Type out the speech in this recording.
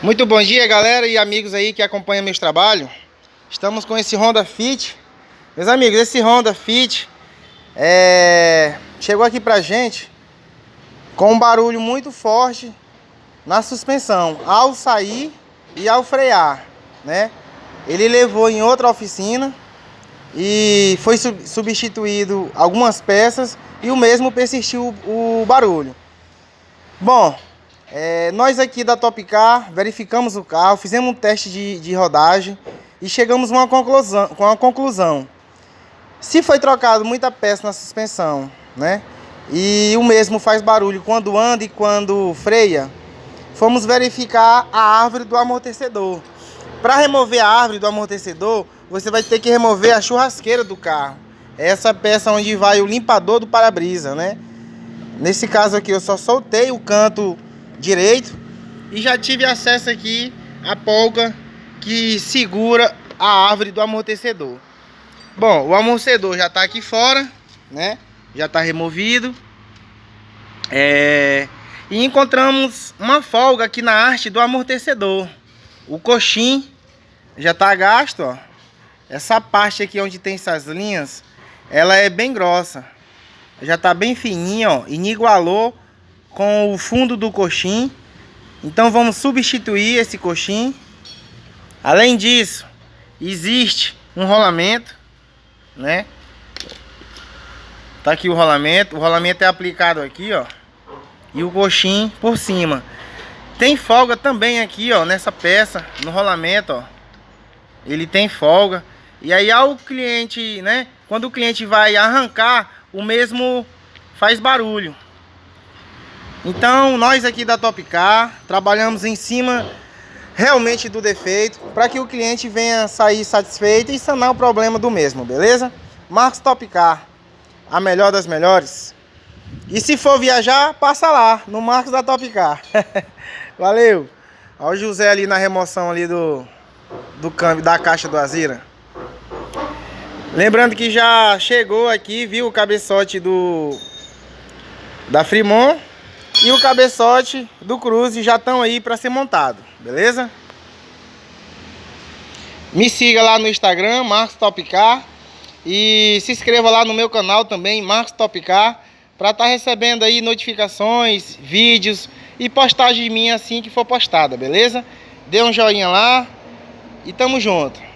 Muito bom dia, galera e amigos aí que acompanham meus trabalhos. Estamos com esse Honda Fit. Meus amigos, esse Honda Fit chegou aqui pra gente com um barulho muito forte na suspensão ao sair e ao frear, né? Ele levou em outra oficina e foi substituído algumas peças e o mesmo persistiu o barulho. Bom, nós aqui da Top Car verificamos o carro, fizemos um teste de rodagem e chegamos a uma conclusão. Se foi trocado muita peça na suspensão, né? E o mesmo faz barulho quando anda e quando freia, fomos verificar a árvore do amortecedor. Para remover a árvore do amortecedor, você vai ter que remover a churrasqueira do carro. Essa peça onde vai o limpador do para-brisa, né? Nesse caso aqui eu só soltei o canto direito e já tive acesso aqui à polca que segura a árvore do amortecedor. Bom, o amortecedor já está aqui fora, né? Já está removido. E encontramos uma folga aqui na haste do amortecedor. O coxim já está gasto, ó. Essa parte aqui onde tem essas linhas, ela é bem grossa. Já está bem fininha, ó, inigualou com o fundo do coxim. Então vamos substituir esse coxim. Além disso, existe um rolamento, né? Tá aqui o rolamento é aplicado aqui, ó, e o coxim por cima. Tem folga também aqui, ó, nessa peça, no rolamento, ó. Ele tem folga. E aí ao cliente, né, quando o cliente vai arrancar, o mesmo faz barulho. Então nós aqui da Top Car trabalhamos em cima realmente do defeito para que o cliente venha sair satisfeito e sanar o problema do mesmo, beleza? Marcos Top Car, a melhor das melhores. E se for viajar, passa lá no Marcos da Top Car. Valeu. Olha o José ali na remoção ali do câmbio da caixa do Azira. Lembrando que já chegou aqui, viu, o cabeçote da Fremont e o cabeçote do Cruze já estão aí para ser montado, beleza? Me siga lá no Instagram, Marcos Top Car, e se inscreva lá no meu canal também, Marcos Top Car, para estar recebendo aí notificações, vídeos e postagem minha assim que for postada, beleza? Dê um joinha lá e tamo junto.